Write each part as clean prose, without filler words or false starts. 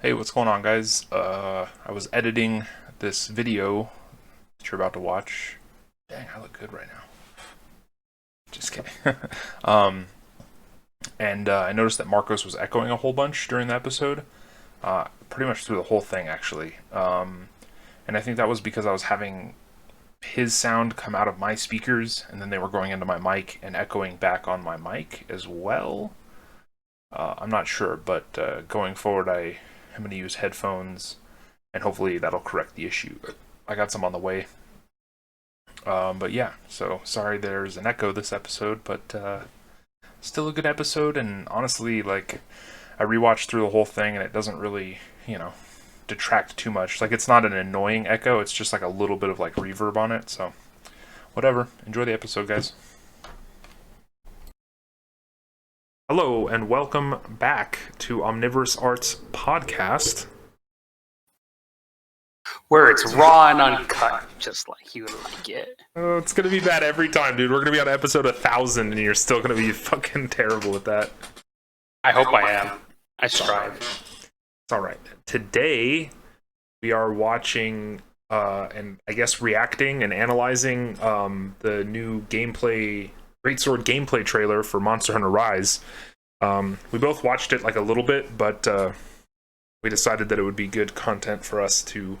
Hey, what's going on, guys? I was editing this video that you're about to watch. Dang, I look good right now. Just kidding. um, and I noticed that Marcos was echoing a whole bunch during the episode. Pretty much through the whole thing, actually. And I think that was because I was having his sound come out of my speakers, and then they were going into my mic and echoing back on my mic as well. I'm not sure, but going forward, I'm going to use headphones, and hopefully that'll correct the issue. I got some on the way. But yeah, so sorry there's an echo this episode, but still a good episode, and honestly, like, I rewatched through the whole thing, and it doesn't really, detract too much. Like, it's not an annoying echo, it's just like a little bit of like reverb on it, so whatever. Enjoy the episode, guys. Hello, and welcome back to Omnivorous Arts Podcast. Where it's raw and uncut, just like you would like it. Oh, it's gonna be bad every time, dude. We're gonna be on episode 1000, and you're still gonna be fucking terrible at that. I hope I am. I strive. It's alright. Today, we are watching, and I guess reacting and analyzing the new Greatsword gameplay trailer for Monster Hunter Rise. We both watched it like a little bit, but we decided that it would be good content for us to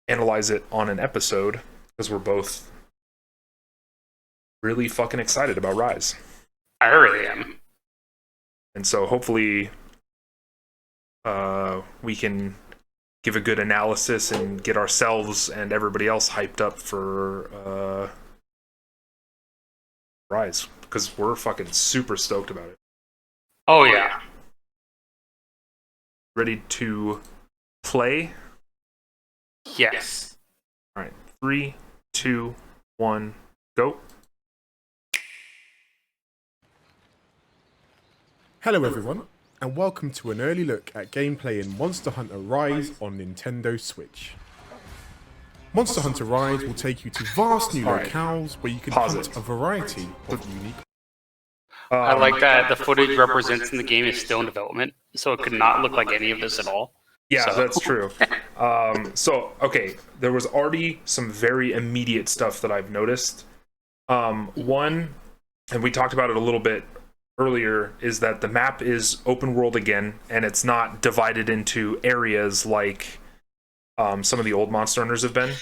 analyze it on an episode, because we're both really fucking excited about Rise. I really am. And so hopefully we can give a good analysis and get ourselves and everybody else hyped up for Rise, because we're fucking super stoked about it. Oh yeah. Ready to play? Yes. Alright, 3, 2, 1, go. Hello everyone, and welcome to an early look at gameplay in Monster Hunter Rise on Nintendo Switch. Monster Hunter Rise will take you to vast new locales where you can hunt a variety of unique... I like that the footage represented in the game is still in development, so it could not look like any of this at all. Yeah, that's true. Okay, there was already some very immediate stuff that I've noticed. One, and we talked about it a little bit earlier, is that the map is open world again, and it's not divided into areas like some of the old Monster Hunters have been.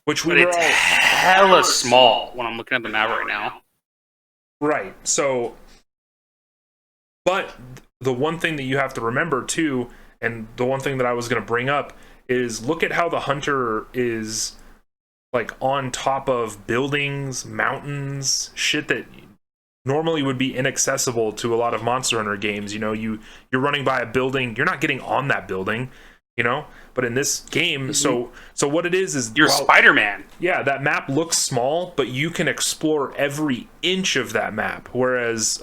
But it's hella small when I'm looking at the map right now. Right, so... But the one thing that you have to remember, too, and the one thing that I was going to bring up, is look at how the hunter is, like, on top of buildings, mountains, shit that normally would be inaccessible to a lot of Monster Hunter games. You know, you're running by a building, you're not getting on that building, you know? But in this game, so what it is you're Spider-Man. Yeah, that map looks small, but you can explore every inch of that map. Whereas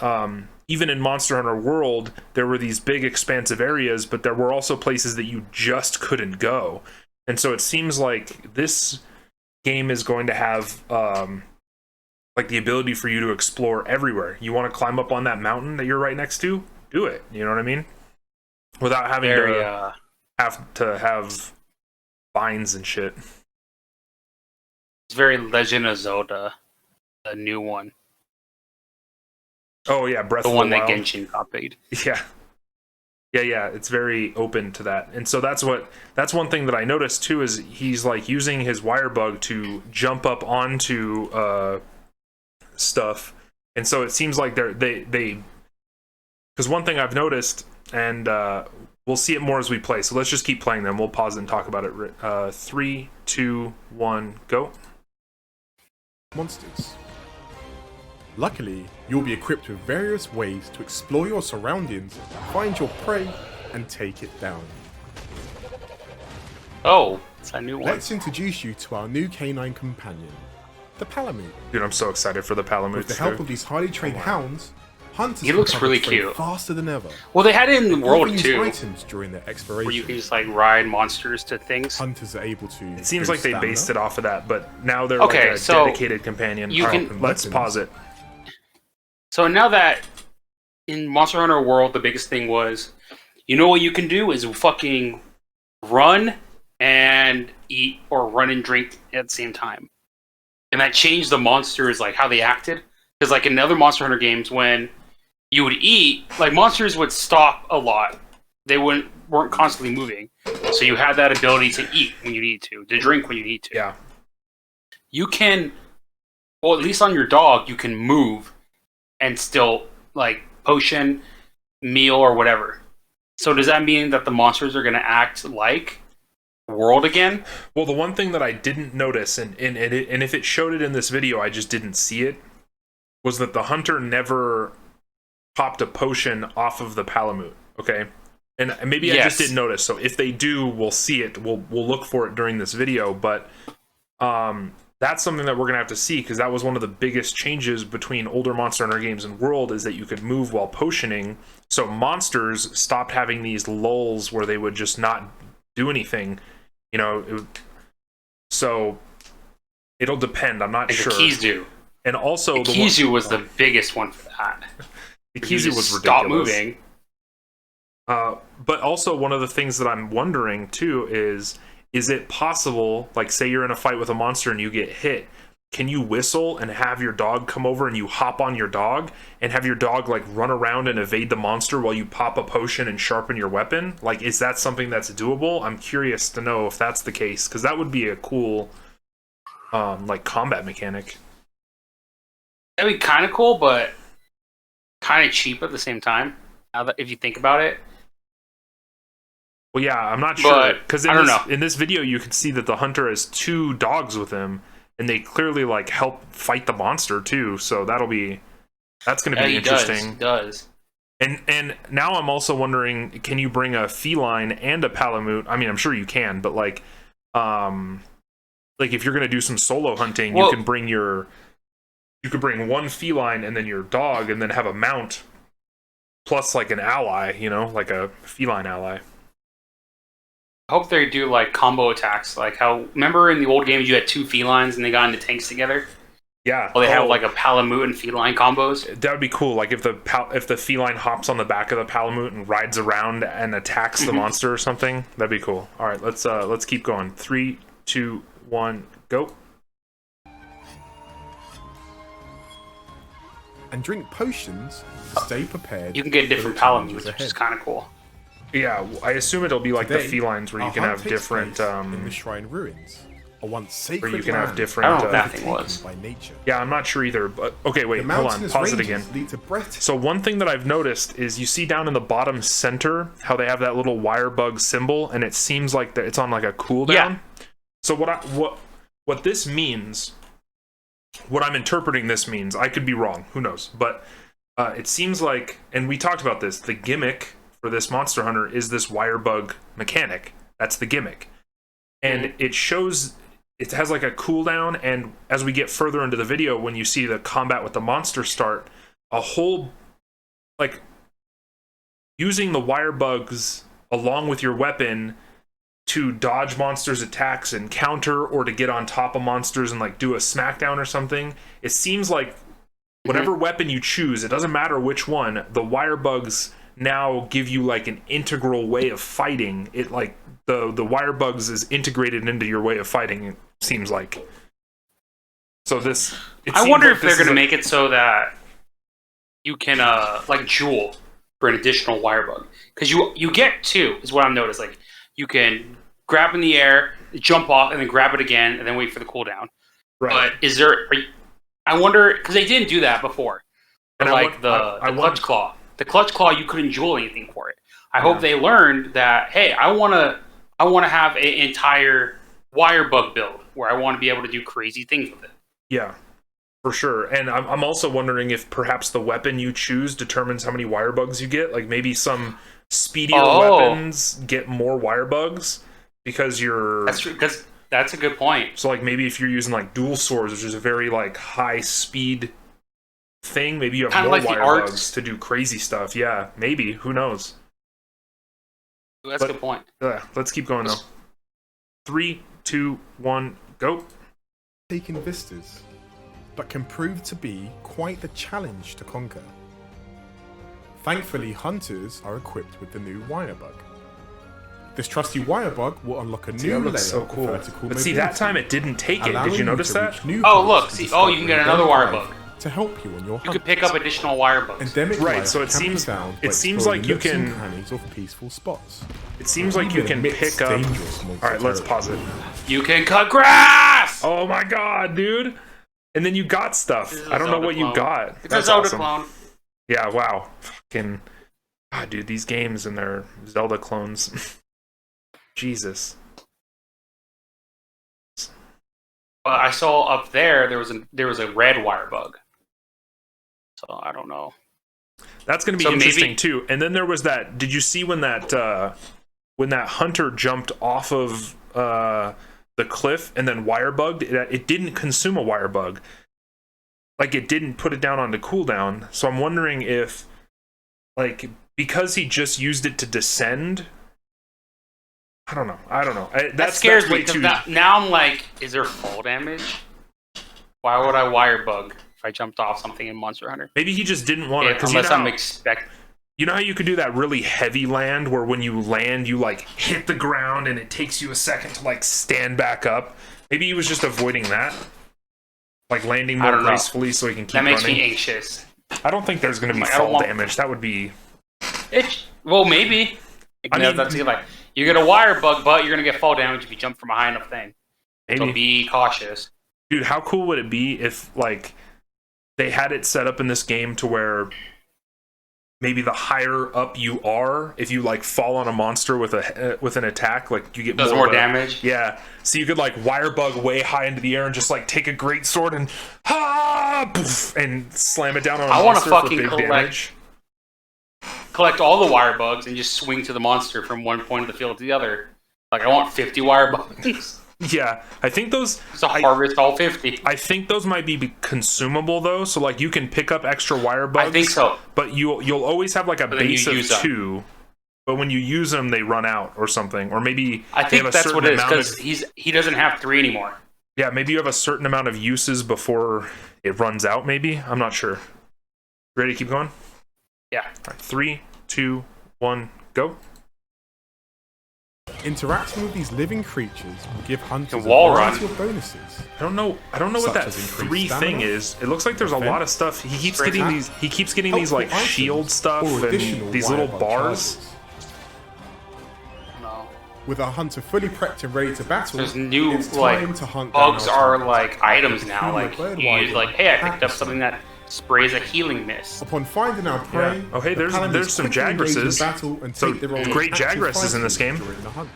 even in Monster Hunter World, there were these big expansive areas, but there were also places that you just couldn't go. And so it seems like this game is going to have like the ability for you to explore everywhere. You want to climb up on that mountain that you're right next to? Do it. You know what I mean? Without having to have vines and shit. It's very Legend of Zelda, the new one. Oh yeah, Breath of the Wild. The one that Genshin copied. Yeah. Yeah, it's very open to that. And so that's one thing that I noticed too, is he's like using his wire bug to jump up onto stuff. And so it seems like they because one thing I've noticed, and we'll see it more as we play. So let's just keep playing them. We'll pause and talk about it. 3, 2, 1, go. monsters. Luckily, you'll be equipped with various ways to explore your surroundings, find your prey, and take it down. Oh, it's a new one. Let's introduce you to our new canine companion, the Palamute. Dude, I'm so excited for the Palamute. With the help of these highly trained hounds, hunters he looks can really cover prey cute. faster than ever. Well, they had it in the world Use too, items during their exploration. where you can just like ride monsters to things. Hunters are able to. It seems like they stamina. based it off of that, but now they're Okay, like a so dedicated companion. you can- Alright, let's pause it. So now that in Monster Hunter World, the biggest thing was, you know what you can do is fucking run and eat or run and drink at the same time. And that changed the monsters, like how they acted. Because like in other Monster Hunter games, when you would eat, like monsters would stop a lot. They weren't constantly moving. So you had that ability to eat when you need to drink when you need to. Yeah. You can, well, at least on your dog, you can move and still like potion, meal, or whatever. So does that mean that the monsters are going to act like world again? Well, the one thing that I didn't notice, and if it showed it in this video, I just didn't see it, was that the hunter never popped a potion off of the Palamute. Okay, and maybe I just didn't notice. So if they do, we'll see it. We'll look for it during this video. But that's something that we're gonna have to see, because that was one of the biggest changes between older Monster Hunter games and World, is that you could move while potioning. So monsters stopped having these lulls where they would just not do anything. You know, so it'll depend. I'm not sure. The Kizu. And also, the Kizu was the biggest one for that. The Kizu was ridiculous. Stop moving. But also, one of the things that I'm wondering too is it possible, like, say you're in a fight with a monster and you get hit, can you whistle and have your dog come over and you hop on your dog and have your dog like run around and evade the monster while you pop a potion and sharpen your weapon? Like, is that something that's doable? I'm curious to know if that's the case, because that would be a cool like combat mechanic. That'd be kind of cool, but kind of cheap at the same time, if you think about it. Well, yeah, I'm not sure, because in this video you can see that the hunter has 2 dogs with him, and they clearly like help fight the monster too. So that's going to be interesting. He does. And now I'm also wondering, can you bring a feline and a Palamute? I mean, I'm sure you can, but like if you're going to do some solo hunting, you can bring one feline and then your dog, and then have a mount plus like an ally, you know, like a feline ally. I hope they do like combo attacks, like how, remember in the old games you had 2 felines and they got into tanks together? Yeah. Well, they have like a Palamute and feline combos. That would be cool. Like if the feline hops on the back of the Palamute and rides around and attacks the monster or something, that'd be cool. All right, let's keep going. 3, 2, 1, go. And drink potions to stay prepared. You can get different Palamutes, which is kind of cool. Yeah, I assume it'll be like Today, the felines where you can have different in the Shrine Ruins, a once sacred where you can land. have different. I don't know what that thing was. By nature. Yeah, I'm not sure either. But okay, wait, hold on, pause it again. So one thing that I've noticed is you see down in the bottom center how they have that little wire bug symbol, and it seems like that it's on like a cooldown. Yeah. So what this means, what I'm interpreting this means, I could be wrong. Who knows? But it seems like, and we talked about this, the gimmick for this Monster Hunter is this wire bug mechanic. That's the gimmick. And it shows, it has like a cooldown, and as we get further into the video, when you see the combat with the monster start, a whole, like, using the wire bugs along with your weapon to dodge monsters' attacks and counter, or to get on top of monsters and like do a smackdown or something. It seems like whatever weapon you choose, it doesn't matter which one, the wire bugs now give you like an integral way of fighting. It like the wire bugs is integrated into your way of fighting, it seems like. So this, I wonder if they're going to make it so that you can like jewel for an additional wire bug, because you get 2 is what I've noticed. Like you can grab in the air, jump off, and then grab it again, and then wait for the cooldown. Right. But I wonder, because they didn't do that before. And like the clutch claw. The clutch claw, you couldn't jewel anything for it. I hope they learned that, hey, I want to have an entire wire bug build where I want to be able to do crazy things with it. Yeah, for sure. And I'm also wondering if perhaps the weapon you choose determines how many wire bugs you get. Like maybe some speedier weapons get more wire bugs because you're... That's true, because that's a good point. So like maybe if you're using like dual swords, which is a very like high speed thing, maybe you have more like wire bugs to do crazy stuff. Yeah, maybe. Who knows? That's a good point. Let's keep going though. 3, 2, 1, go. Taken vistas, but can prove to be quite the challenge to conquer. Thankfully, hunters are equipped with the new wire bug. This trusty wire bug will unlock a new That layer looks so of cool. vertical But see, that mobility, time it didn't take it. allowing Did you notice to that? reach new Oh, heights look, and see, oh, you can get discover another wire endemic bug. life to help you on your You hunt. could pick up additional wire bugs. Endemic Right, life so it can be seems- found it by seems exploring like you nooks and can- crannies of peaceful spots. It seems like you Even can amidst pick up. dangerous All monster right, let's pause it. You can cut grass! Oh my god, dude! And then you got stuff. This is I don't know Zelda what you clone. got. It's a That's Zelda awesome. clone. Yeah, wow. Fucking. God, dude, these games and their Zelda clones. Jesus. But I saw up there was a red wire bug. So I don't know. That's going to be So interesting maybe- too. And then there was that. Did you see when that hunter jumped off of the cliff and then wire bugged? It didn't consume a wire bug. Like it didn't put it down onto cooldown. So I'm wondering if, like, because he just used it to descend. I don't know. That scares me because now I'm like, is there fall damage? Why would I wire bug if I jumped off something in Monster Hunter? Maybe he just didn't want to. Unless I'm expecting. You know how you could do that really heavy land where when you land, you like hit the ground and it takes you a second to like stand back up? Maybe he was just avoiding that. Like landing more gracefully so he can keep running. That makes me anxious. I don't think there's going to be fall damage. That would be... Well, maybe. I mean, that's like, you get a wire bug, but you're going to get fall damage if you jump from a high enough thing. Maybe. So be cautious. Dude, how cool would it be if like they had it set up in this game to where maybe the higher up you are, if you like fall on a monster with an attack, like you get more damage. Yeah, so you could like wire bug way high into the air and just like take a Greatsword and poof, and slam it down on a monster for big damage. Collect all the wire bugs and just swing to the monster from one point of the field to the other. Like I want 50 wire bugs. Yeah, I think those. So harvest all 50. I think those might be consumable though, so like you can pick up extra wire bugs. I think so. But you'll always have like a base of 2. But when you use them, they run out or something, or maybe I think that's what it is because he doesn't have 3 anymore. Yeah, maybe you have a certain amount of uses before it runs out. Maybe I'm not sure. Ready to keep going? Yeah. All right, 3, 2, 1, go. Interacting with these living creatures will give hunters a wall variety run. of bonuses. I don't know what Such that as increased 3 stamina, thing is. It looks like there's a lot of stuff. He keeps Strength getting attack, these. He keeps getting these like helpful shield items, stuff or additional and these wire little bug bars. charges. No. With a hunter fully prepped and ready to battle, There's new it's like time to hunt down bugs our are targets. like items now. Human Like bird you use wire like, hey, I picked practice up something that sprays a healing mist. Upon finding our prey, Yeah. Oh, hey, the there's paladins some quickly engage in Jagresses. battle and So take their role as great active Jagresses in this fighters game. during the hunt.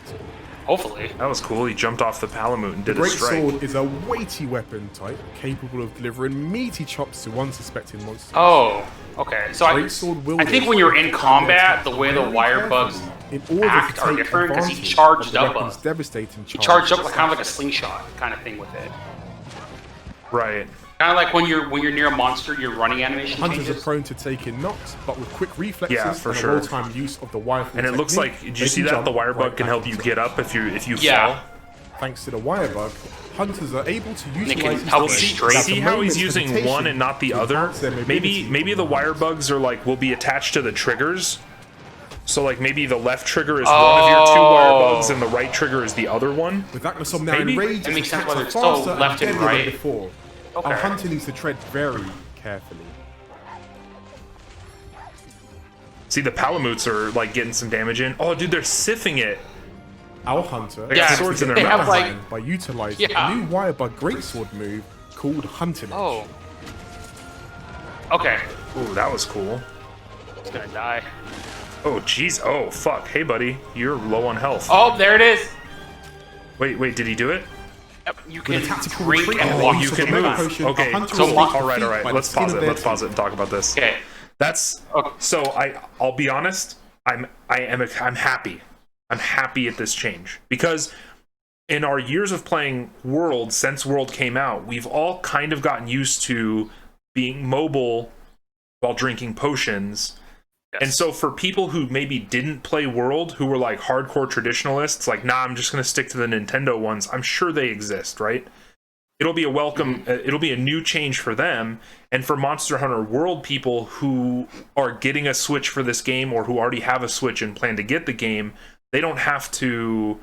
Hopefully. That was cool. He jumped off the Palamute and The did a strike. Greatsword is a weighty weapon type capable of delivering meaty chops to unsuspecting monsters. Oh, okay. So Greatsword will I think when you're in combat, the way the wire bugs in order act to are take different because he advantage charged of the up weapon's a devastating he charge. charged up like, kind of like a slingshot kind of thing with it. Right. Kind of like when you're near a monster, your running animation Hunters are changes. prone to taking knocks, but with quick reflexes Yeah, for and sure. a well-timed use of the wire And it looks like, did you see that the wire bug can help you get up if you Yeah. fall? Thanks to the wire bug, hunters are able to can utilize these help you abilities straight. without See the how moment's he's using hesitation one and not the to other? enhance their mobility. Maybe the wire bugs are like will be attached to the triggers. So like maybe the left trigger is one of your 2 wire bugs and the right trigger is the other one. With Agnesomnia now Maybe? enraged, It makes its sense attacks whether are it's still faster left and deadlier than right. before. Okay. Our hunter needs to tread very carefully. See, the Palamutes are like getting some damage in. Oh, dude, they're siphing it. Our hunter They got attempts swords to in get their the mouth. upper They have, hand by utilizing Yeah. a new wire bug greatsword move called Hunting Edge. Oh. Okay. Ooh, that was cool. It's gonna die. Oh, jeez. Oh, fuck. Hey, buddy, you're low on health. Oh, there it is. Wait, did he do it? Yep, you With can a tactical drink retreat and and walk. use You of can the mega move. potion, a Okay. hunter So is what- able to All right. defeat by the Let's skin pause of it. their Let's pause it teeth. and talk about this. Okay. That's Okay. so. I'll be honest. I'm happy. I'm happy at this change because in our years of playing World, since World came out, we've all kind of gotten used to being mobile while drinking potions. Yes. And so for people who maybe didn't play World, who were like hardcore traditionalists, like, nah, I'm just going to stick to the Nintendo ones, I'm sure they exist, right? It'll be a welcome, it'll be a new change for them. And for Monster Hunter World people who are getting a Switch for this game or who already have a Switch and plan to get the game, they don't have to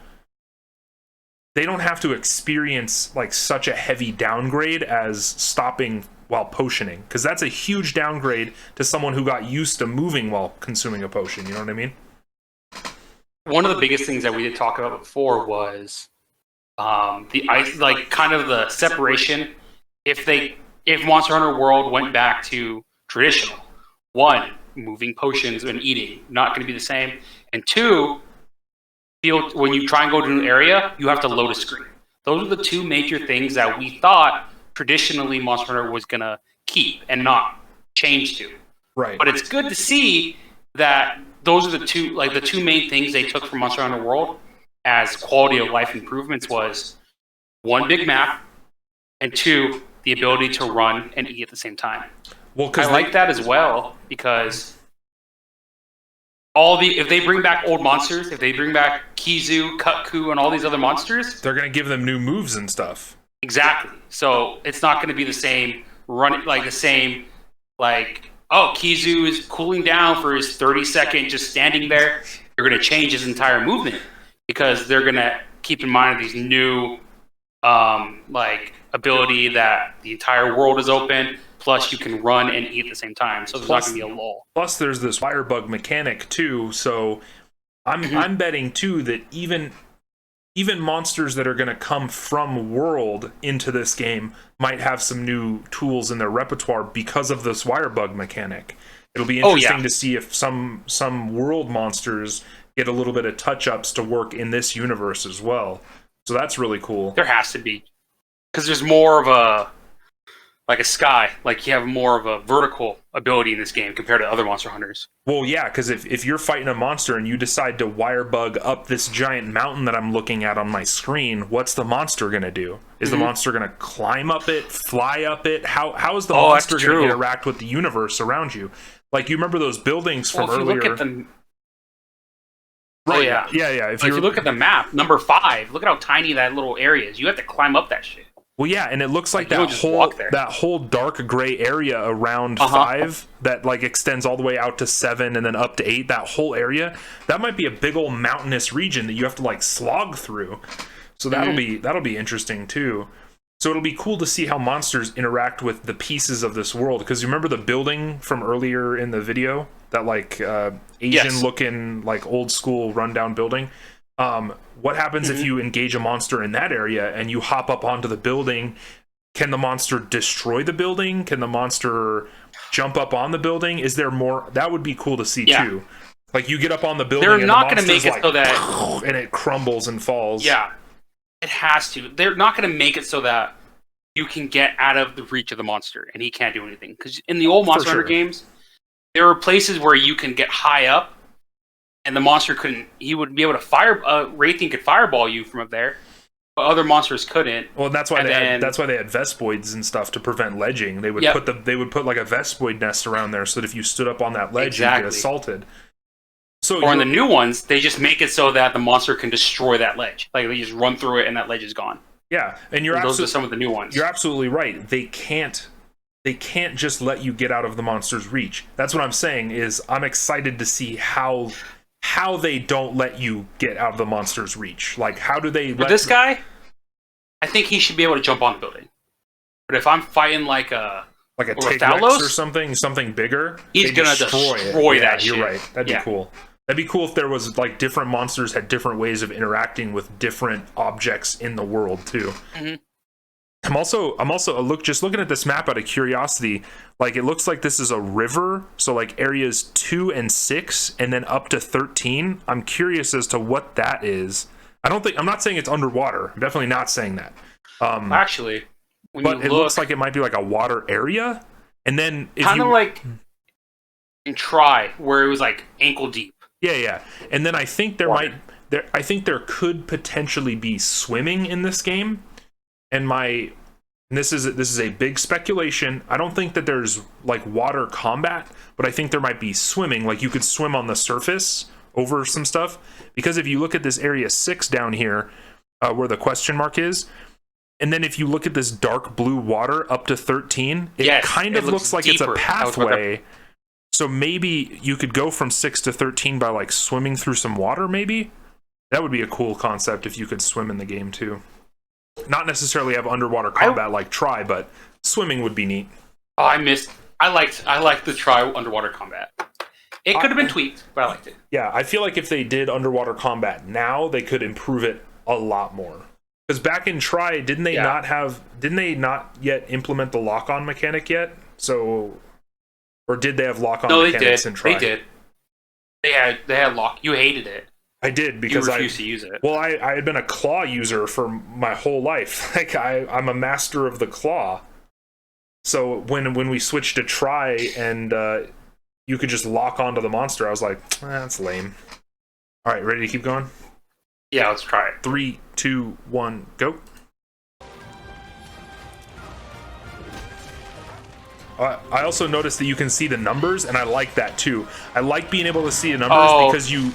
experience like such a heavy downgrade as stopping while potioning, because that's a huge downgrade to someone who got used to moving while consuming a potion. You know what I mean? One of the biggest things that we did talk about before was the ice, like kind of the separation. If Monster Hunter World went back to traditional, one, moving potions and eating, not going to be the same, and two, when you try and go to an area, you have to load a screen. Those are the two major things that we thought traditionally Monster Hunter was going to keep and not change to. Right. But it's good to see that those are the two main things they took from Monster Hunter World as quality of life improvements was one, big map, and two, the ability to run and eat at the same time. Well, I like that as well, because if they bring back old monsters, if they bring back Kizu, Kutku, and all these other monsters, they're going to give them new moves and stuff. Exactly. So it's not going to be the same oh, Kizu is cooling down for his 30-second just standing there. They're going to change his entire movement, because they're going to keep in mind these new ability that the entire world is open, plus you can run and eat at the same time. So there's not going to be a lull. Plus there's this firebug mechanic too, so I'm betting too that even monsters that are going to come from world into this game might have some new tools in their repertoire because of this wirebug mechanic. It'll be interesting to see if some world monsters get a little bit of touch-ups to work in this universe as well. So that's really cool. There has to be, because there's more of a sky, like you have more of a vertical ability in this game compared to other Monster Hunters. Well, yeah, because if you're fighting a monster and you decide to wirebug up this giant mountain that I'm looking at on my screen, what's the monster going to do? Is the monster going to climb up it, fly up it? How is the monster going to interact with the universe around you? Like, you remember those buildings from earlier? Look at them. Right. Oh, yeah. Yeah. If you look at the map, number 5, look at how tiny that little area is. You have to climb up that shit. Well, yeah, and it looks like that whole dark gray area around 5 that like extends all the way out to 7 and then up to 8. That whole area, that might be a big old mountainous region that you have to like slog through. So that'll be interesting too. So it'll be cool to see how monsters interact with the pieces of this world. Because you remember the building from earlier in the video, that like Asian-looking like old school rundown building. What happens if you engage a monster in that area and you hop up onto the building? Can the monster destroy the building? Can the monster jump up on the building? Is there more? That would be cool to see too. Like you get up on the building, they're not going to make it so that and it crumbles and falls. Yeah, it has to. They're not going to make it so that you can get out of the reach of the monster and he can't do anything. Because in the old Monster Hunter games, there were places where you can get high up and the monster couldn't. He would be able to fire. Wraithing could fireball you from up there, but other monsters couldn't. Well, that's why they had Vespoids and stuff to prevent ledging. They would put like a Vespoid nest around there so that if you stood up on that ledge, you'd get assaulted. So or in the new ones, they just make it so that the monster can destroy that ledge. Like they just run through it and that ledge is gone. Yeah, and those are some of the new ones. You're absolutely right. They can't just let you get out of the monster's reach. That's what I'm saying. Is I'm excited to see how they don't let you get out of the monster's reach. Like, how do they let this guy? I think he should be able to jump on the building. But if I'm fighting like a Tigrex or something bigger, he's gonna destroy that shit. You're right. That'd be cool. That'd be cool if there was like different monsters had different ways of interacting with different objects in the world too. I'm also looking at this map out of curiosity. Like it looks like this is a river, so like areas 2 and 6, and then up to 13. I'm curious as to what that is. I'm not saying it's underwater. I'm definitely not saying that. Actually, but it looks like it might be like a water area, and then kind of like in Try, where it was like ankle deep. Yeah. And then I think there could potentially be swimming in this game. And this is a big speculation. I don't think that there's like water combat, but I think there might be swimming. Like you could swim on the surface over some stuff. Because if you look at this area 6 down here, where the question mark is, and then if you look at this dark blue water up to 13, it kind of looks like deeper. It's a pathway. So maybe you could go from 6 to 13 by like swimming through some water, maybe? That would be a cool concept if you could swim in the game too. Not necessarily have underwater combat like Try, but swimming would be neat. Oh, I liked the Try underwater combat. It could have been tweaked, but I liked it. Yeah, I feel like if they did underwater combat now, they could improve it a lot more. Because back in Try, didn't they not yet implement the lock-on mechanic yet? So, or did they have lock-on mechanics in Try? They did. They had lock. You hated it. I did because you refused to use it. Well, I had been a claw user for my whole life. Like I'm a master of the claw. So when we switched to Try and you could just lock onto the monster, I was like, that's lame. All right, ready to keep going? Yeah, let's try it. 3, 2, 1, go. I also noticed that you can see the numbers, and I like that too. I like being able to see the numbers because you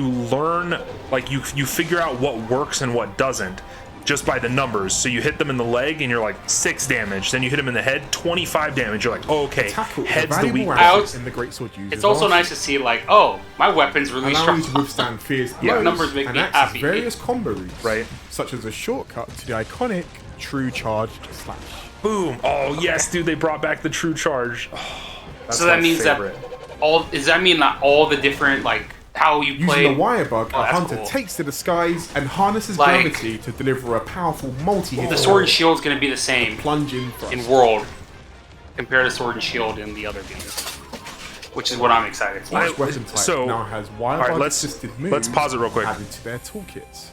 learn, like you figure out what works and what doesn't just by the numbers. So you hit them in the leg and you're like 6 damage. Then you hit them in the head, 25 damage. You're like, oh, okay, head's the weak. In the Greatsword it's also nice to see like, oh, my weapon's really strong. To withstand fierce blows, numbers make me happy. Various combo routes, right? Such as a shortcut to the iconic True Charge slash. Boom! Oh yes, dude, they brought back the True Charge. Oh, so that means favorite. does that mean that all the different like how you play? Using the wire bug, a hunter takes to the skies and harnesses gravity to deliver a powerful multi-hit. The sword and shield is going to be the same plunging in World compared to sword and shield in the other games, which is what I'm excited for. Each weapon type now has wire bug assisted moves. Let's pause it real quick. Added to their toolkits.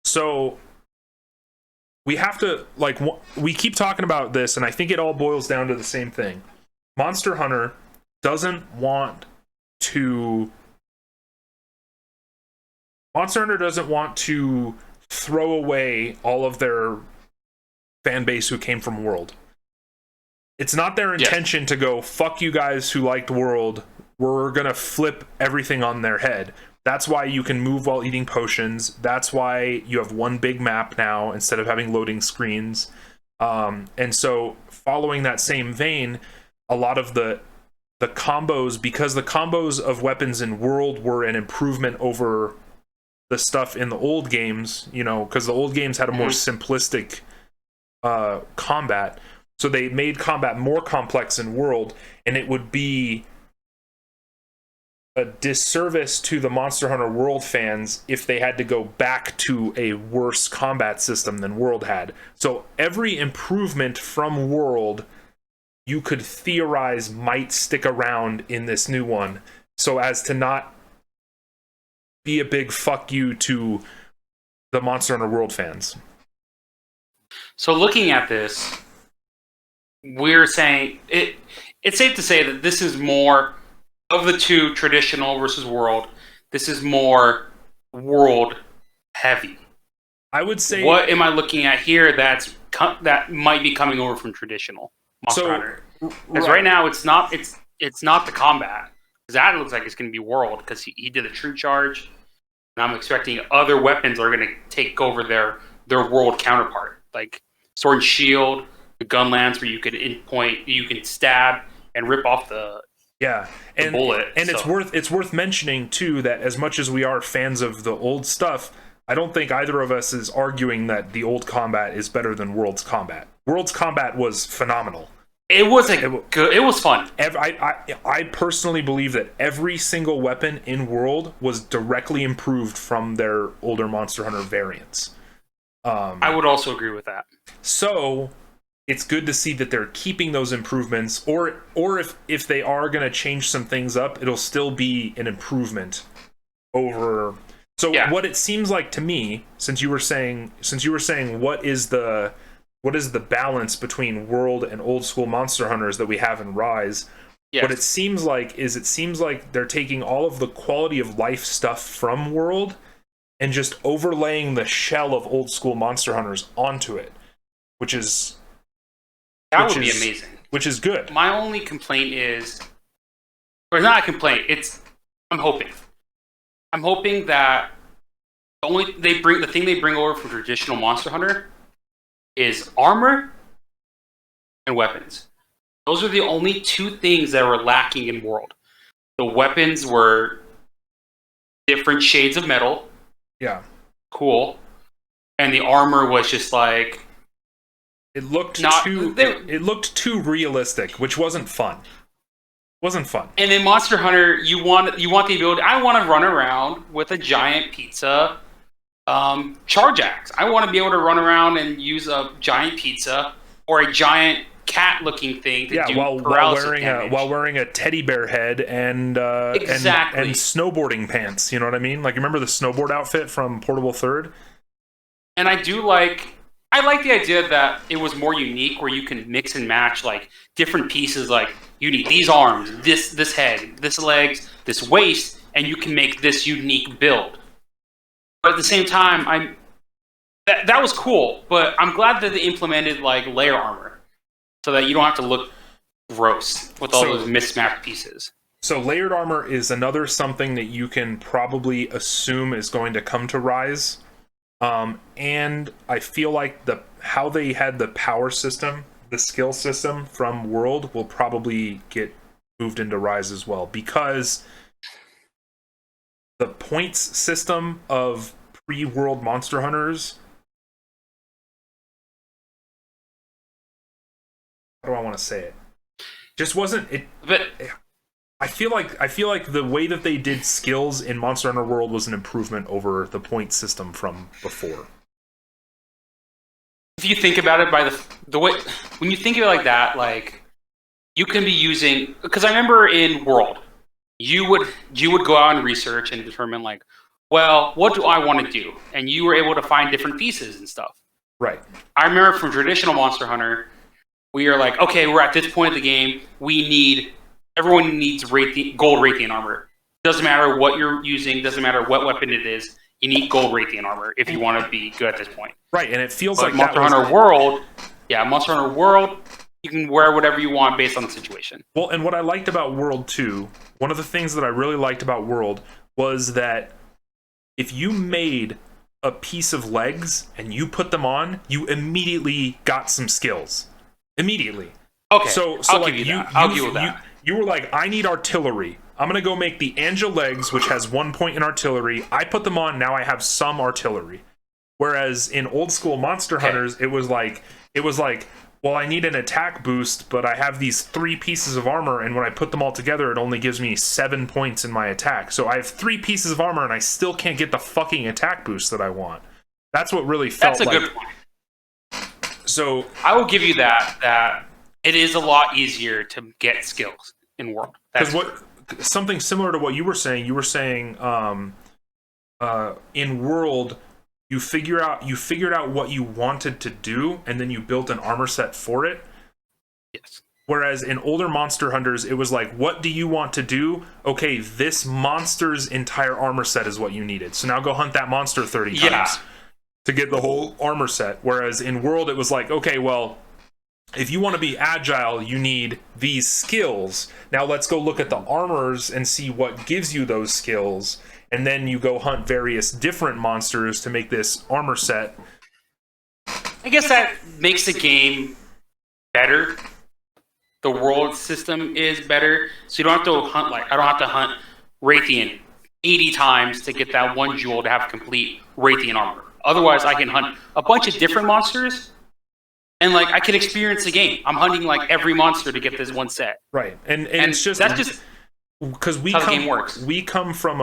So we have to, like, we keep talking about this, and I think it all boils down to the same thing. Monster Hunter doesn't want to throw away all of their fan base who came from World. It's not their intention to go, fuck you guys who liked World, we're gonna flip everything on their head. That's why you can move while eating potions. That's why you have one big map now instead of having loading screens. And so following that same vein, a lot of the combos, because the combos of weapons in World were an improvement over the stuff in the old games, you know, because the old games had a more simplistic combat. So they made combat more complex in World, and it would be a disservice to the Monster Hunter World fans if they had to go back to a worse combat system than World had. So every improvement from World you could theorize might stick around in this new one, so as to not be a big fuck you to the Monster Hunter World fans. So looking at this, we're saying it's safe to say that this is more of the two, traditional versus World. This is more World heavy. I would say. What am I looking at here that might be coming over from traditional Monster Hunter? Because right now it's not the combat. Because that looks like it's going to be World, because he did a True Charge, and I'm expecting other weapons are going to take over their World counterpart, like Sword and Shield, the gun lance where you can stab and rip off the bullet. And it's worth mentioning too that as much as we are fans of the old stuff, I don't think either of us is arguing that the old combat is better than World's combat. World's combat was phenomenal. It was good. It was fun. I personally believe that every single weapon in World was directly improved from their older Monster Hunter variants. I would also agree with that. So it's good to see that they're keeping those improvements, or if they are going to change some things up, it'll still be an improvement over. So what it seems like to me, since you were saying what is the balance between World and old school Monster Hunters that we have in Rise? Yes. What it seems like they're taking all of the quality of life stuff from World and just overlaying the shell of old school Monster Hunters onto it, which would be amazing. Which is good. My only complaint is, or not a complaint, I'm hoping that the thing they bring over from traditional Monster Hunter is armor and weapons. Those are the only two things that were lacking in World. The weapons were different shades of metal. Yeah. Cool. And the armor was just like it looked it looked too realistic, which wasn't fun. Wasn't fun. And in Monster Hunter, you want the ability. I want to run around with a giant pizza charge axe. I want to be able to run around and use a giant pizza or a giant cat-looking thing to do paralysis damage. While wearing a teddy bear head and exactly. and snowboarding pants. You know what I mean? Like, remember the snowboard outfit from Portable Third? And I like the idea that it was more unique, where you can mix and match like different pieces. Like, you need these arms, this head, this legs, this waist, and you can make this unique build. But at the same time, that was cool. But I'm glad that they implemented like layer armor, so that you don't have to look gross with all those mismatched pieces. So layered armor is another something that you can probably assume is going to come to Rise. And I feel like how they had the power system, the skill system from World, will probably get moved into Rise as well, because the points system of pre-World Monster Hunters, how do I want to say it? Just wasn't it. But I feel like the way that they did skills in Monster Hunter World was an improvement over the point system from before. if you think about it by the way, when you think of it like that, like you can be using, because I remember in World, you would go out and research and determine like, well, what do I want to do? And you were able to find different pieces and stuff. Right. I remember from traditional Monster Hunter, we are like, okay, we're at this point of the game. Everyone needs gold Raytheon armor. Doesn't matter what you're using. Doesn't matter what weapon it is. You need gold Raytheon armor if you want to be good at this point. Right, and it feels but like Monster Hunter World, Monster Hunter World, you can wear whatever you want based on the situation. Well, and what I liked about World 2, one of the things that I really liked about World was that if you made a piece of legs and you put them on, you immediately got some skills. Immediately. Okay, so I'll like give you that. I'll give you that. You were like, I need artillery. I'm going to go make the Angel legs, which has 1 point in artillery. I put them on, now I have some artillery. Whereas in old school Monster Hunters, it was like, well, I need an attack boost, but I have these 3 pieces of armor, and when I put them all together, it only gives me 7 points in my attack. So I have 3 pieces of armor, and I still can't get the fucking attack boost that I want. That's what really felt like. That's a good point. So I will give you that it is a lot easier to get skills in World. Because something similar to what you were saying in World, you figured out what you wanted to do, and then you built an armor set for it. Yes. Whereas in older Monster Hunters, it was like, what do you want to do? Okay, this monster's entire armor set is what you needed. So now go hunt that monster 30 times to get the whole armor set. Whereas in World, it was like, okay, well, if you want to be agile, you need these skills. Now let's go look at the armors and see what gives you those skills. And then you go hunt various different monsters to make this armor set. I guess that makes the game better. The world system is better. So you don't have to hunt, I don't have to hunt Raytheon 80 times to get that one jewel to have complete Raytheon armor. Otherwise, I can hunt a bunch of different monsters, and I can experience the game. I'm hunting every monster to get this one set. Right, and it's just that's just because how the game works. We come from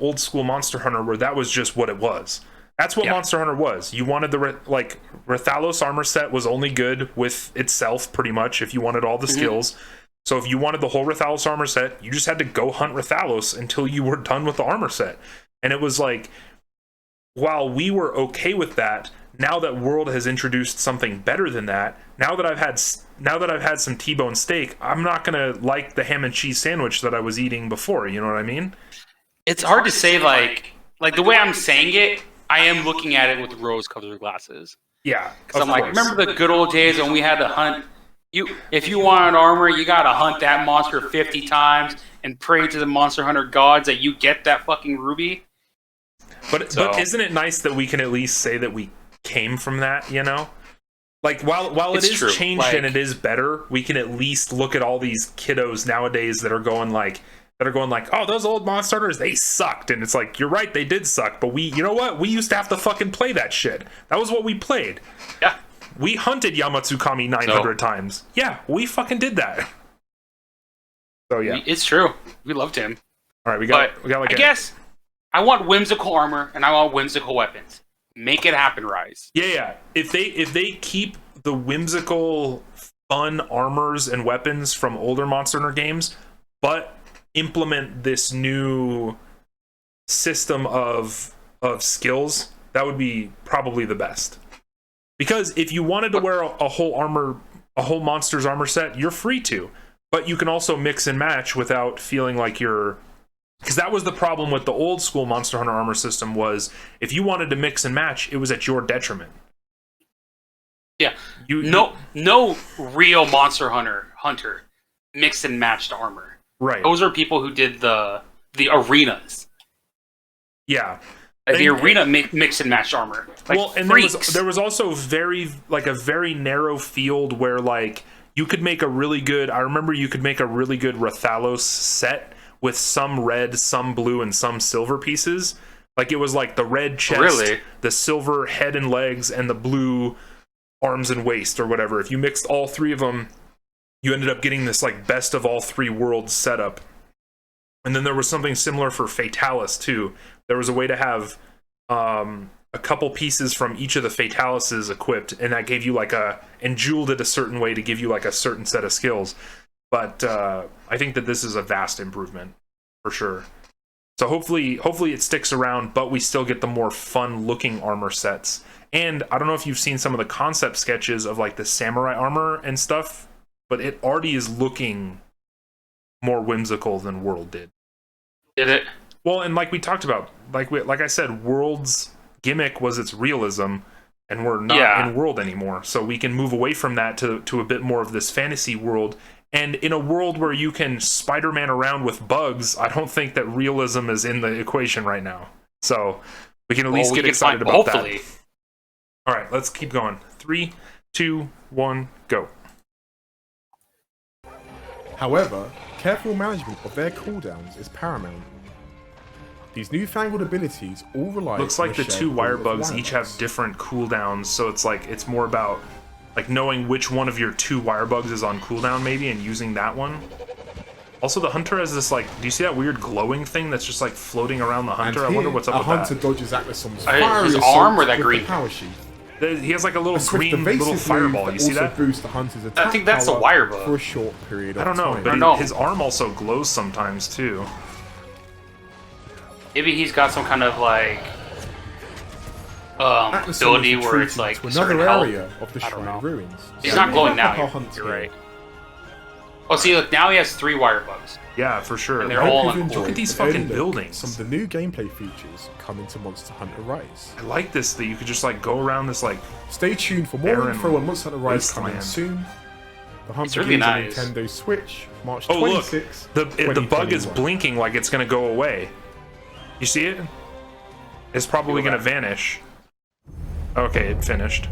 old school Monster Hunter where that was just what it was. That's what Monster Hunter was. You wanted the Rathalos armor set was only good with itself, pretty much. If you wanted all the skills. So if you wanted the whole Rathalos armor set, you just had to go hunt Rathalos until you were done with the armor set. And it was while we were okay with that, now that World has introduced something better than that, now that I've had some T-bone steak, I'm not gonna like the ham and cheese sandwich that I was eating before. You know what I mean? It's hard to say the way I'm saying it. I am looking at it with rose-colored glasses. Yeah, because I'm remember the good old days when we had to hunt. If you wanted armor, you gotta hunt that monster 50 times and pray to the Monster Hunter gods that you get that fucking ruby. But isn't it nice that we can at least say that we came from that, you know? While it is true. Changed and it is better, we can at least look at all these kiddos nowadays that are going that are going like, oh, those old Monster Hunters, they sucked. And it's like, you're right, they did suck. But you know what? We used to have to fucking play that shit. That was what we played. Yeah. We hunted Yamatsukami 900 times. Yeah, we fucking did that. So yeah, it's true. We loved him. All right, we got like I guess I want whimsical armor and I want whimsical weapons. Make it happen, Rise. Yeah. If they keep the whimsical, fun armors and weapons from older Monster Hunter games, but implement this new system of skills, that would be probably the best. Because if you wanted to wear a whole monster's armor set, you're free to. But you can also mix and match without feeling like you're... Because that was the problem with the old school Monster Hunter armor system, was if you wanted to mix and match, it was at your detriment. Yeah. No real Monster Hunter mixed and matched armor. Right. Those are people who did the arenas. Yeah. The arena mix and match armor. Like, well, and there was also a very narrow field where like you could make a really good... I remember you could make a really good Rathalos set with some red, some blue, and some silver pieces. Like it was like the red chest, the silver head and legs, and the blue arms and waist or whatever. If you mixed all three of them, you ended up getting this like best of all three worlds setup. And then there was something similar for Fatalis too. There was a way to have a couple pieces from each of the Fatalises equipped, and that gave you like and jeweled it a certain way to give you like a certain set of skills. But I think that this is a vast improvement for sure. So hopefully it sticks around, but we still get the more fun looking armor sets. And I don't know if you've seen some of the concept sketches of like the samurai armor and stuff, but it already is looking more whimsical than World did. Did it? Well, and like we talked about, like I said, World's gimmick was its realism, and we're not in World anymore. So we can move away from that to a bit more of this fantasy world. And in a world where you can Spider-Man around with bugs, I don't think that realism is in the equation right now. So we can at least get excited about that. All right, let's keep going. 3, 2, 1, go. However, careful management of their cooldowns is paramount. These newfangled abilities all rely Looks like the two wire bugs each have different cooldowns, so it's more about like knowing which one of your two wire bugs is on cooldown maybe and using that one. Also, the hunter has this like, do you see that weird glowing thing that's just like floating around the hunter? I wonder what's up with that. A hunter dodges Atlasom's his arm or that green power sheath. He has like a little green little fireball. You see that? Boost the hunter's attack I think that's a wire bug for a short period of time. I don't know, but his arm also glows sometimes too. Maybe he's got some kind of like ability where it's like to another area of the shrine ruins. He's not glowing now. You're right. Oh, see, look, now he has 3 wire bugs. Yeah, for sure. And they're all on Look at these fucking buildings. Some of the new gameplay features come into Monster Hunter Rise. I like this that you could just like go around this like. Stay tuned for more info on Monster Hunter Rise coming soon. The hunt begins on Nintendo Switch, March 26th. Oh look, the bug is blinking like it's gonna go away. You see it? It's probably gonna vanish. Okay, it finished.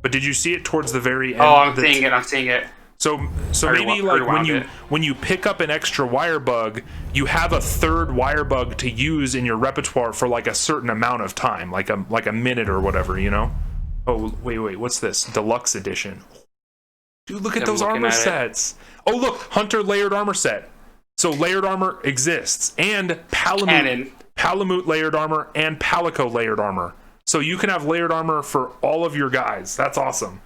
But did you see it towards the very end? Oh, I'm seeing it. So maybe like when you pick up an extra wire bug, you have a third wire bug to use in your repertoire for like a certain amount of time, like a minute or whatever, you know? Oh wait, what's this? Deluxe edition. Dude, look at those armor sets. Oh look, Hunter layered armor set. So layered armor exists, and Palamute layered armor and Palico layered armor. So you can have layered armor for all of your guys. That's awesome.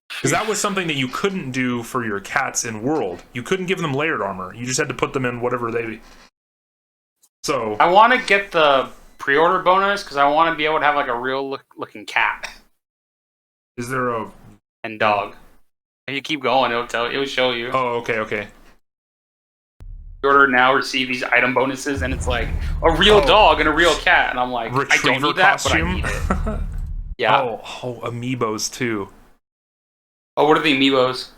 Because that was something that you couldn't do for your cats in World. You couldn't give them layered armor. You just had to put them in whatever they... So... I want to get the pre-order bonus, because I want to be able to have like a real looking cat. Is there a... And dog. If you keep going, it'll show you. Oh, okay. Pre-order now, receive these item bonuses, and it's like a real dog and a real cat. And I'm like, Retriever I don't need that, costume? but I need it. Yeah. Oh, amiibos too. Oh, what are the amiibos?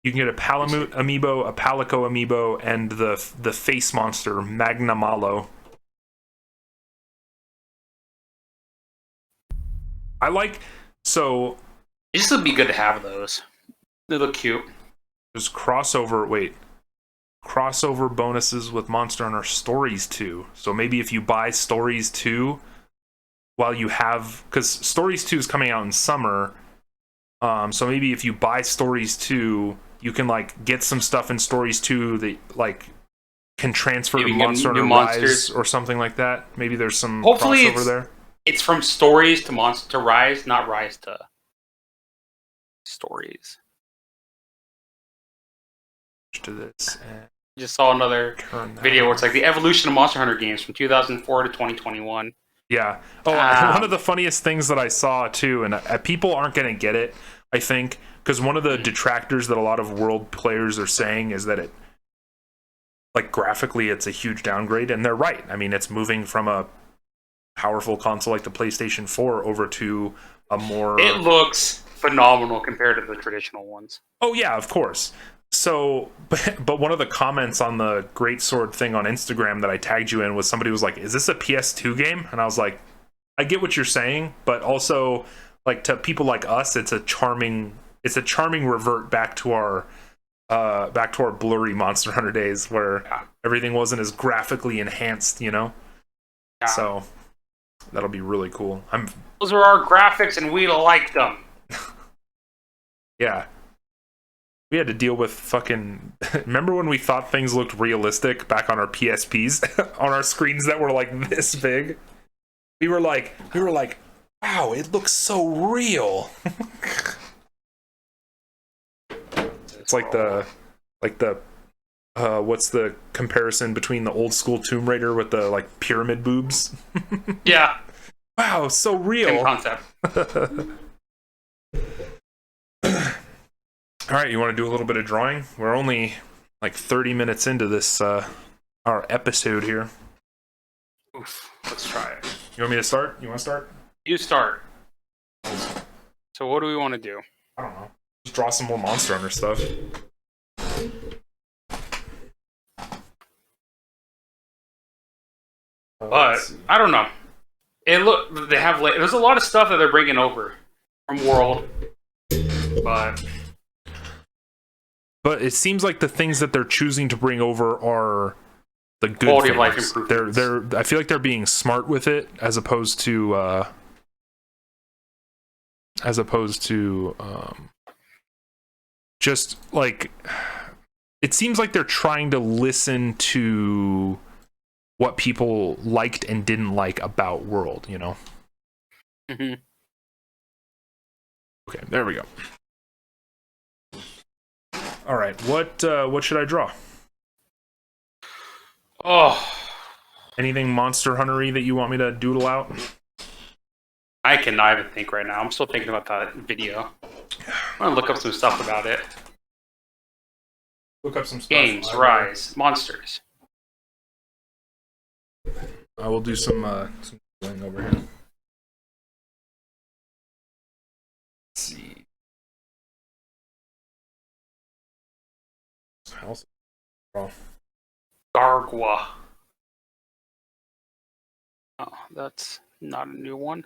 You can get a Palamute amiibo, a Palico amiibo, and the face monster, Magnamalo. I like... So... It just would be good to have those. They look cute. There's crossover... Wait. crossover bonuses with Monster Hunter Stories 2. So maybe if you buy Stories 2 while you have, because Stories 2 is coming out in summer, so maybe if you buy Stories 2, you can like get some stuff in Stories 2 that like can transfer to Monster Hunter Rise or something like that. Maybe there's some crossover there. It's from Stories to Rise, not Rise to Stories. To this. Just saw another video where it's like the evolution of Monster Hunter games from 2004 to 2021. Yeah. Oh, one of the funniest things that I saw too, and people aren't going to get it, I think, because one of the detractors that a lot of world players are saying is that it, like graphically, it's a huge downgrade, and they're right. I mean, it's moving from a powerful console like the PlayStation 4 over to a more... It looks phenomenal compared to the traditional ones. Oh yeah, of course. So, but one of the comments on the Greatsword thing on Instagram that I tagged you in was somebody was like, "Is this a PS2 game?" And I was like, "I get what you're saying, but also, like to people like us, it's a charming revert back to our blurry Monster Hunter days where everything wasn't as graphically enhanced, you know." Yeah. So that'll be really cool. Those were our graphics, and we liked them. Yeah. We had to deal with fucking... Remember when we thought things looked realistic back on our PSPs? On our screens that were like this big? We were like, wow, it looks so real. It's like the what's the comparison between the old school Tomb Raider with the like pyramid boobs? Yeah. Wow, so real. Same concept. All right, you want to do a little bit of drawing? We're only like 30 minutes into this our episode here. Oof, let's try it. You want me to start? You want to start? You start. So what do we want to do? I don't know. Just draw some more Monster Hunter stuff. But I don't know. There's a lot of stuff that they're bringing over from World, but it seems like the things that they're choosing to bring over are the good quality things. Of life improvements. I feel like they're being smart with it as opposed to just like, it seems like they're trying to listen to what people liked and didn't like about World, you know? Mm-hmm. Okay, there we go. All right, what should I draw? Oh, anything Monster Hunter-y that you want me to doodle out? I cannot even think right now. I'm still thinking about that video. I'm gonna look up some stuff about it. Look up some stuff. Games, Rise, Monsters. I will do some doodling over here. Let's see. House. Oh. Gargwa. Oh, that's not a new one.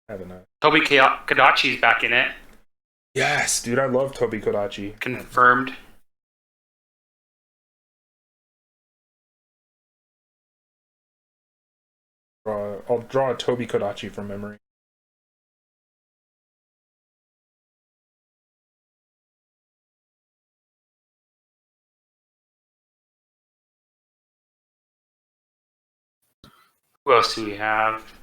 Tobi Kadachi's back in it. Yes, dude, I love Tobi Kodachi. Confirmed. I'll draw a Tobi Kodachi from memory. Who else do we have?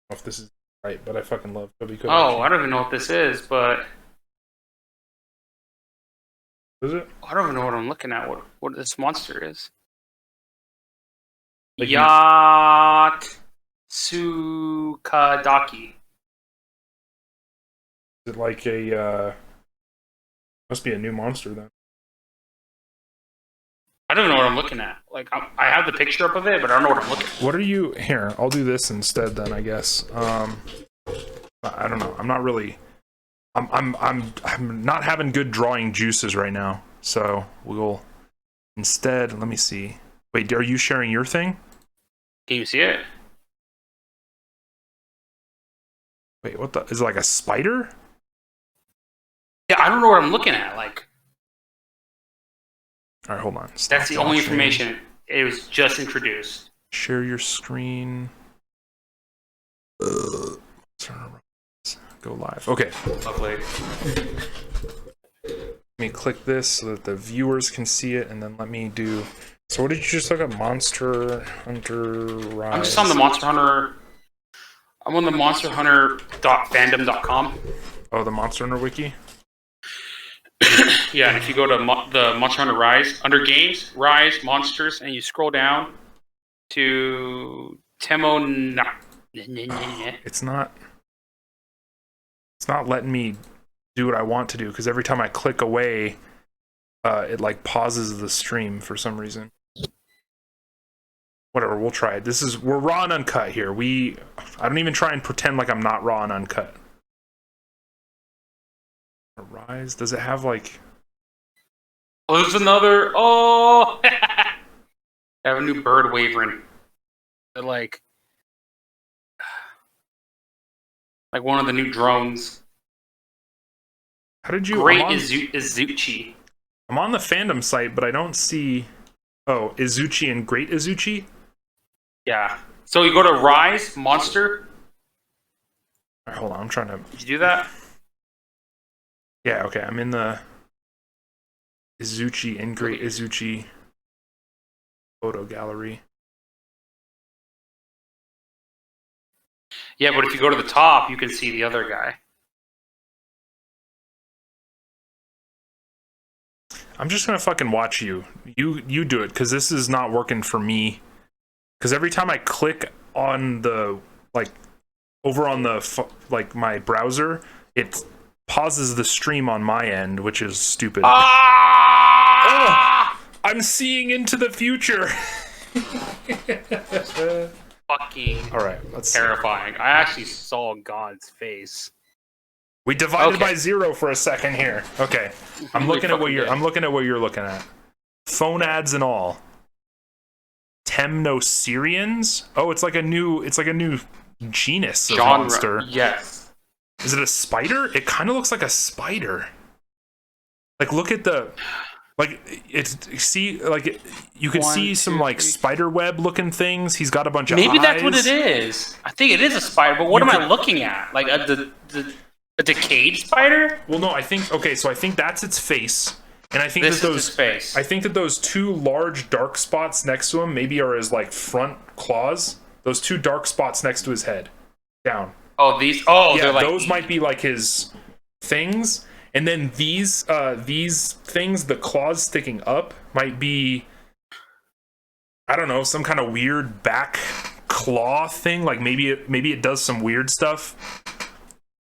If this is right, but I fucking love Tobi Kodachi. Oh, I don't even know what this is, but is it? I don't even know what I'm looking at. What this monster is? Like Yatsukadaki. Is it like a must be a new monster then? I don't know what I'm looking at. Like I have the picture up of it, but I don't know what I'm looking at. What are you here? I'll do this instead then, I guess. I don't know. I'm not really. I'm not having good drawing juices right now. So we'll instead. Let me see. Wait, are you sharing your thing? Can you see it? Wait, what the? Is it like a spider? Yeah, I don't know what I'm looking at. Like, All right, hold on. that's the only information. It was just introduced. Share your screen. Go live. Okay. Lovely. Let me click this so that the viewers can see it, and then let me do. So what did you just look up? Monster Hunter Rise. I'm just on the Monster Hunter. I'm on the monsterhunter.fandom.com. Oh, the Monster Hunter wiki. Yeah, and if you go to the Monster Hunter Rise, under Games, Rise, Monsters, and you scroll down to Temo. It's not letting me do what I want to do because every time I click away, it like pauses the stream for some reason. Whatever, we'll try it. We're raw and uncut here. I don't even try and pretend like I'm not raw and uncut. Rise, does it have like? Oh, there's another. Oh, I have a new bird wavering. Like one of the new drones. How did you? Great Izuchi. I'm on the fandom site, but I don't see. Oh, Izuchi and Great Izuchi. Yeah. So you go to Rise Monster. All right, hold on. I'm trying to. Did you do that? Yeah. Okay. I'm in the Izuchi and Great Izuchi photo gallery. Yeah, but if you go to the top, you can see the other guy. I'm just gonna fucking watch you. You do it because this is not working for me. Because every time I click on the over on the my browser, it pauses the stream on my end, which is stupid. Ah! Oh, I'm seeing into the future. Fucking all right, let's terrifying. I actually saw God's face. We divided by 0 for a second here. Okay, I'm looking at what you're looking at. Phone ads and all. Temnosirians? Oh, it's like a new genus of Genre. monster. Yes. Is it a spider? It kind of looks like a spider. Like, look at the you can see some spider web looking things. He's got a bunch of Maybe eyes. that's what it is. I think it is a spider, but what am I looking at? Like a decayed spider? Well, no, I think so I think that's its face. And I think This is his face. I think that those two large dark spots next to him maybe are his front claws. Those two dark spots next to his head. Down. Oh, these yeah, those might be his things. And then these things, the claws sticking up, might be, I don't know, some kind of weird back claw thing. Like maybe it does some weird stuff.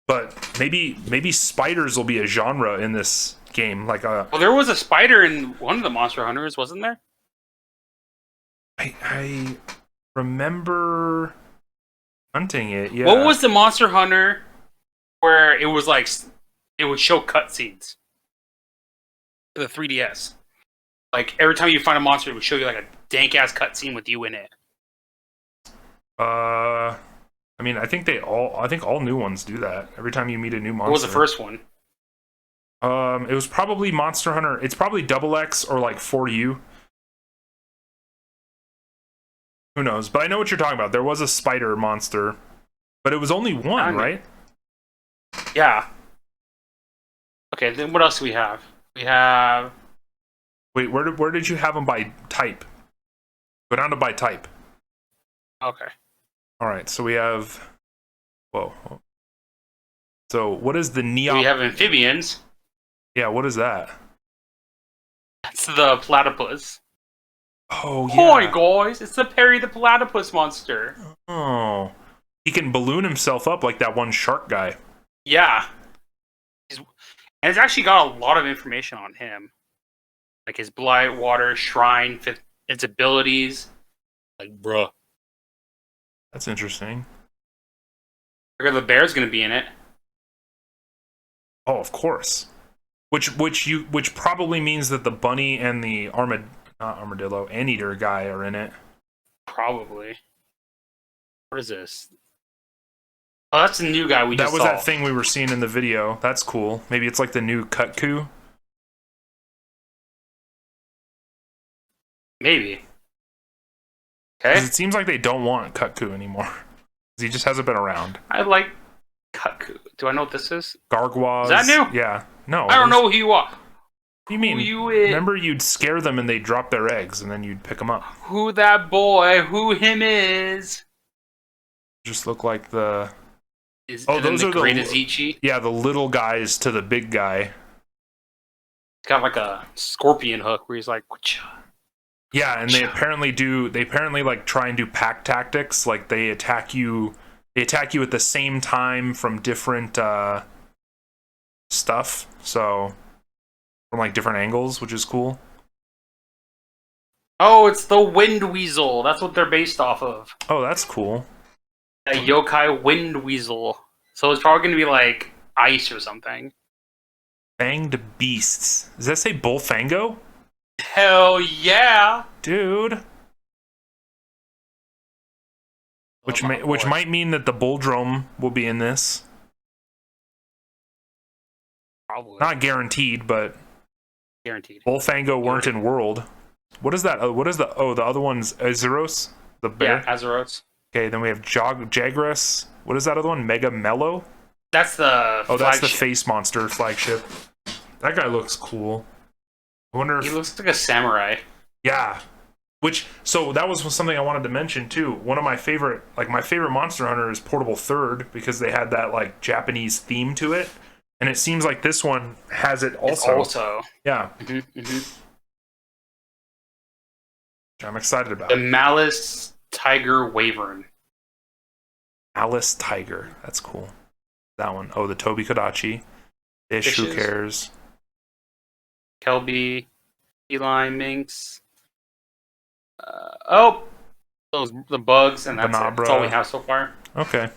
But maybe spiders will be a genre in this game. Well, there was a spider in one of the Monster Hunters, wasn't there? I remember hunting it. Yeah. What was the Monster Hunter where it was it would show cutscenes? The 3DS. Every time you find a monster, it would show you a dank ass cutscene with you in it. I mean, I think all new ones do that. Every time you meet a new monster. What was the first one? It was probably Monster Hunter. It's probably XX or 4U. Who knows? But I know what you're talking about. There was a spider monster, but it was only one, right? Yeah. Okay, then what else do we have? We have... Wait, where did you have them by type? Go down to by type. Okay. All right, so we have... Whoa. So what is the neon... We have amphibians. Yeah, what is that? That's the platypus. Oh, yeah. Hi, guys. It's the Perry the Platypus monster. Oh. He can balloon himself up like that one shark guy. Yeah. And it's actually got a lot of information on him. His blight, water, shrine, its abilities. Bruh. That's interesting. The bear's gonna be in it. Oh, of course. Which probably means that the bunny and the anteater guy are in it. Probably. What is this? Oh, that's the new guy we just saw. That was that thing we were seeing in the video. That's cool. Maybe it's like the new Kutku. Maybe. Because Okay. it seems like they don't want Kutku anymore. He just hasn't been around. I like Kutku. Do I know what this is? Gargwas. Is that new? Yeah. No. I don't know who you are. What do you mean? Who you Remember you'd scare them and they'd drop their eggs and then you'd pick them up. Who that boy? Who him is? Just look like the... Those are the great Azichi. Yeah, the little guys to the big guy. He's got like a scorpion hook where he's like, "Whatcha?" Yeah, and they apparently like try and do pack tactics. Like they attack you at the same time from different stuff. So from like different angles, which is cool. Oh, it's the Wind Weasel. That's what they're based off of. Oh, that's cool. A yokai Wind Weasel. So it's probably gonna be like ice or something. Fanged beasts. Does that say Bullfango? Hell yeah, Dude. Which might mean that the Bulldrome will be in this. probably Not guaranteed, but guaranteed. Bullfango weren't in World. What is that? What is the other one's Azeros? The bear? Yeah, Azeroths. Okay, then we have Jagras. What is that other one? Mega Mellow? That's the That's the flagship. Face Monster flagship. That guy looks cool. I wonder if... He looks like a samurai. Yeah. So that was something I wanted to mention too. One of my favorite Monster Hunter is Portable Third because they had that like Japanese theme to it. And it seems like this one has it also. Yeah. Which I'm excited about. the Malice Tiger Wyvern. Alice Tiger. That's cool. That one. Oh, the Tobi Kodachi. Fish, who Fishes. cares? Kelby, Eli Minx. The bugs, and that's it. That's all we have so far. Okay.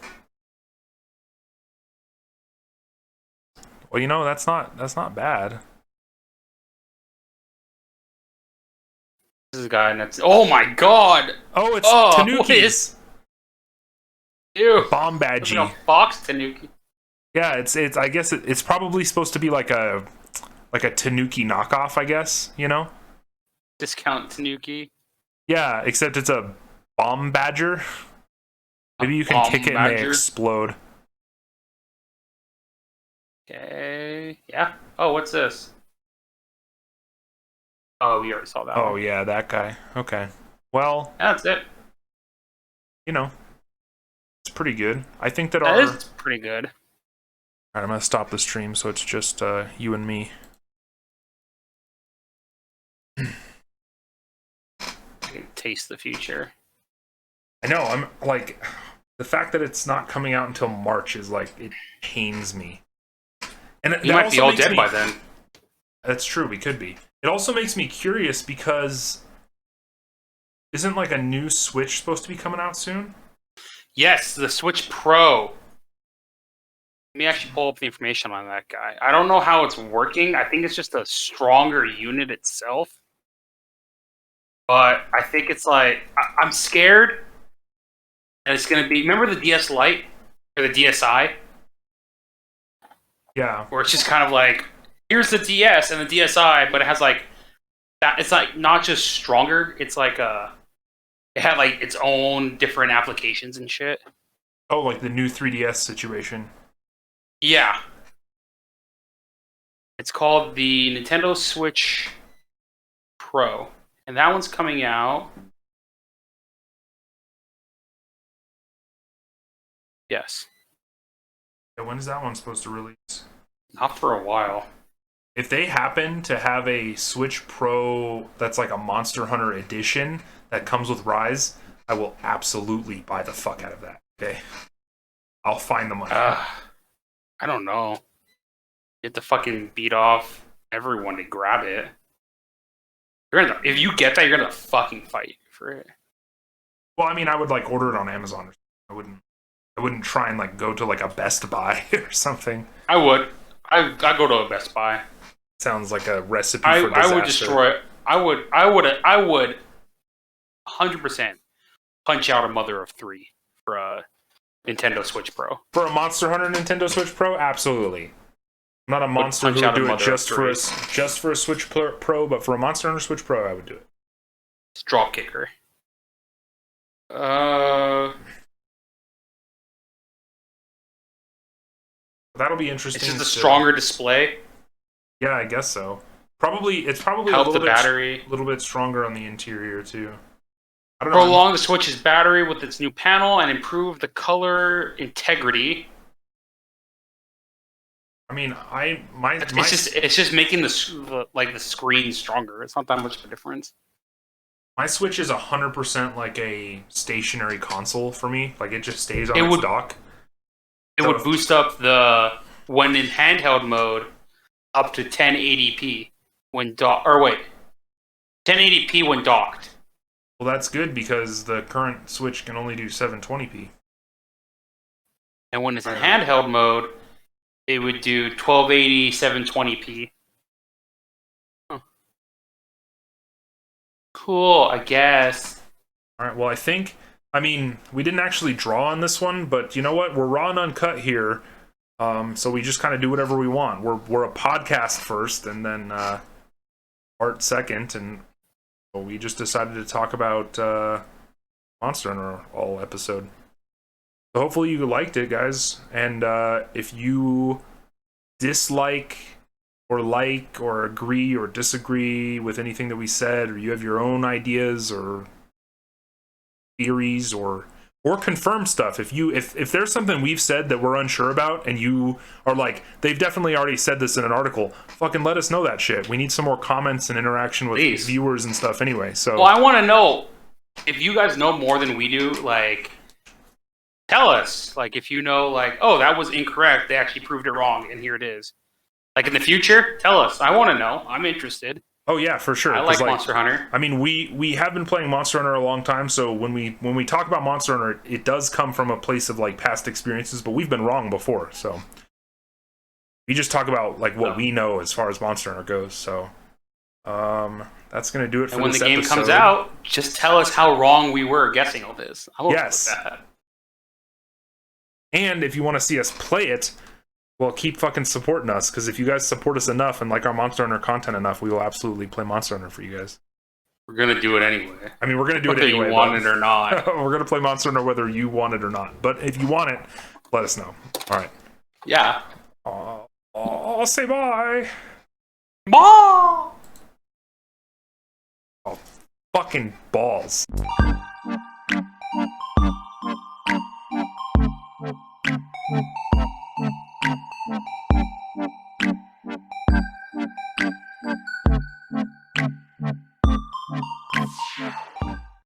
Well, that's not bad. This is a guy, and that's oh my god! Oh, it's What Tanuki. is? Ew! Bombadgy. Like a fox Tanuki. Yeah, it's. I guess it's probably supposed to be like a Tanuki knockoff. I guess Discount Tanuki. Yeah, except it's a bomb badger. Maybe you can kick it and they explode. Okay. Yeah. Oh, what's this? Oh, we already saw that. Oh one. yeah, that guy. Okay. Well, That's it. it's pretty good. I think that That is pretty good. Alright, I'm gonna stop the stream so it's just you and me. I can taste the future. I know. I'm like, the fact that it's not coming out until March is like, it pains me. And You might be all dead by then. That's true. We could be. It also makes me curious because isn't like a new Switch supposed to be coming out soon? Yes, the Switch Pro. Let me actually pull up the information on that guy. I don't know how it's working. I think it's just a stronger unit itself. But I think it's like I'm scared that it's gonna be. Remember the DS Lite or the DSi, Yeah. where it's just kind of like here's the DS and the DSi, but it has like that. It's like not just stronger. It's like it had like its own different applications and shit. Oh, like the new 3DS situation. Yeah. It's called the Nintendo Switch Pro. And that one's coming out. Yes. Yeah, when is that one supposed to release? Not for a while. If they happen to have a Switch Pro that's like a Monster Hunter edition that comes with Rise, I will absolutely buy the fuck out of that. Okay. I'll find the money. I don't know. You have to fucking beat off everyone to grab it. If you get that, you're gonna fucking fight for it. Well, I mean, I would like order it on Amazon or something. I wouldn't try and like go to like a Best Buy or something. I would. I go to a Best Buy. Sounds like a recipe for disaster. I would destroy it. I would 100% punch out a mother of three for Nintendo Switch Pro. For a Monster Hunter Nintendo Switch Pro, absolutely. I'm not a monster who would do it just for a Switch Pro, but for a Monster Hunter Switch Pro, I would do it. It's drop kicker. That'll be interesting. It's just a stronger display. Yeah, I guess so. It's probably Help the battery. A little bit stronger on the interior too. I don't know. Prolong the Switch's battery with its new panel and improve the color integrity. I mean, it's just making the screen stronger. It's not that much of a difference. My Switch is 100% like a stationary console for me. Like it just stays on its dock. It would boost up when in handheld mode up to 1080p when 1080p when docked. Well, that's good because the current Switch can only do 720p. And when it's in handheld mode, it would do 1280 720p. Huh. Cool, I guess. All right. Well, I mean, we didn't actually draw on this one, but you know what? We're raw and uncut here, so we just kind of do whatever we want. We're a podcast first, and then art second, and we just decided to talk about Monster Hunter all episode. So hopefully you liked it, guys. And if you dislike or like or agree or disagree with anything that we said, or you have your own ideas or theories or confirm stuff, if there's something we've said that we're unsure about and you are like, they've definitely already said this in an article, fucking let us know that shit. We need some more comments and interaction with viewers and stuff anyway. So well, I want to know if you guys know more than we do. Like, tell us. Like, if you know, like, oh, that was incorrect, they actually proved it wrong and here it is. Like, in the future, tell us. I want to know. I'm interested. Oh yeah, for sure. I like Monster Hunter. I mean, we have been playing Monster Hunter a long time, so when we talk about Monster Hunter, it does come from a place of like past experiences, but we've been wrong before. So we just talk about like what we know as far as Monster Hunter goes. So that's gonna do it for this episode. And when the game comes out, just tell us how wrong we were guessing all this. Yes. That. And if you want to see us play it, well, keep fucking supporting us, because if you guys support us enough and like our Monster Hunter content enough, we will absolutely play Monster Hunter for you guys. We're going to do it anyway. I mean, we're going to do it anyway. Whether you want it or not. We're going to play Monster Hunter whether you want it or not. But if you want it, let us know. All right. Yeah. I'll say bye. Bye! Oh, fucking balls.